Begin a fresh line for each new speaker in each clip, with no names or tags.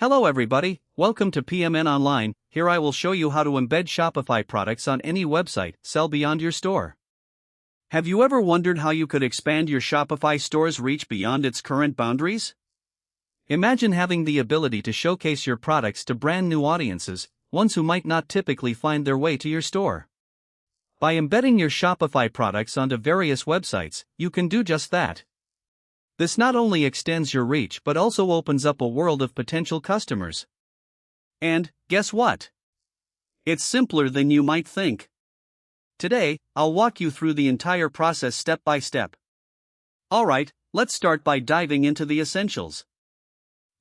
Hello everybody, welcome to PMN Online. Here I will show you how to embed Shopify products on any website, sell beyond your store. Have you ever wondered how you could expand your Shopify store's reach beyond its current boundaries? Imagine having the ability to showcase your products to brand new audiences, ones who might not typically find their way to your store. By embedding your Shopify products onto various websites, you can do just that. This not only extends your reach but also opens up a world of potential customers. And, guess what? It's simpler than you might think. Today, I'll walk you through the entire process step by step. Alright, let's start by diving into the essentials.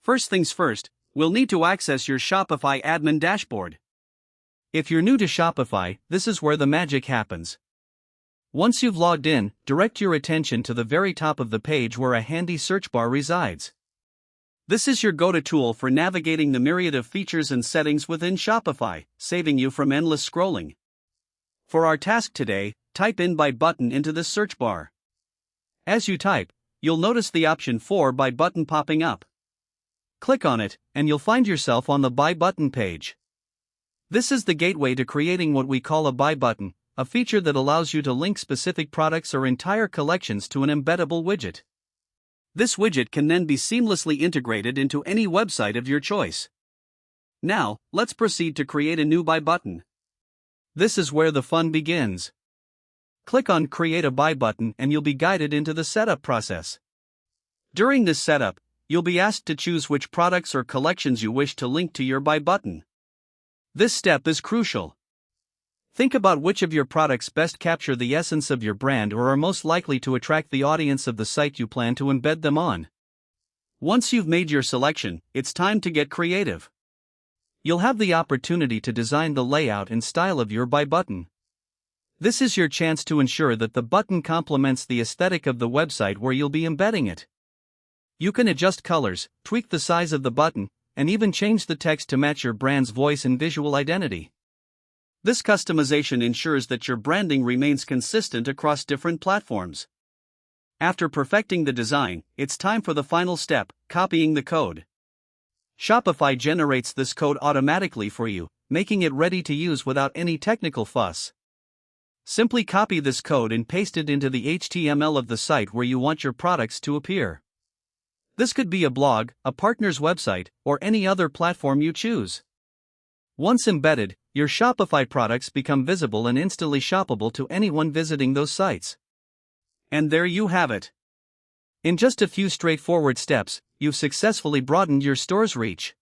First things first, we'll need to access your Shopify admin dashboard. If you're new to Shopify, this is where the magic happens. Once you've logged in, direct your attention to the very top of the page where a handy search bar resides. This is your go-to tool for navigating the myriad of features and settings within Shopify, saving you from endless scrolling. For our task today, type in Buy button into the search bar. As you type, you'll notice the option for Buy button popping up. Click on it, and you'll find yourself on the Buy button page. This is the gateway to creating what we call a Buy button, a feature that allows you to link specific products or entire collections to an embeddable widget. This widget can then be seamlessly integrated into any website of your choice. Now, let's proceed to create a new Buy button. This is where the fun begins. Click on Create a Buy button and you'll be guided into the setup process. During this setup, you'll be asked to choose which products or collections you wish to link to your Buy button. This step is crucial. Think about which of your products best capture the essence of your brand or are most likely to attract the audience of the site you plan to embed them on. Once you've made your selection, it's time to get creative. You'll have the opportunity to design the layout and style of your Buy button. This is your chance to ensure that the button complements the aesthetic of the website where you'll be embedding it. You can adjust colors, tweak the size of the button, and even change the text to match your brand's voice and visual identity. This customization ensures that your branding remains consistent across different platforms. After perfecting the design, it's time for the final step, copying the code. Shopify generates this code automatically for you, making it ready to use without any technical fuss. Simply copy this code and paste it into the HTML of the site where you want your products to appear. This could be a blog, a partner's website, or any other platform you choose. Once embedded, your Shopify products become visible and instantly shoppable to anyone visiting those sites. And there you have it. In just a few straightforward steps, you've successfully broadened your store's reach.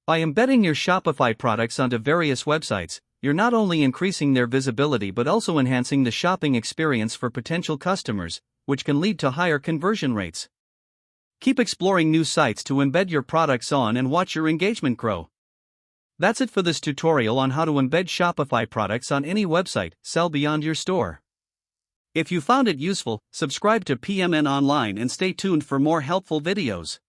By embedding your Shopify products onto various websites, you're not only increasing their visibility but also enhancing the shopping experience for potential customers, which can lead to higher conversion rates. Keep exploring new sites to embed your products on and watch your engagement grow. That's it for this tutorial on how to embed Shopify products on any website, sell beyond your store. If you found it useful, subscribe to PMN Online and stay tuned for more helpful videos.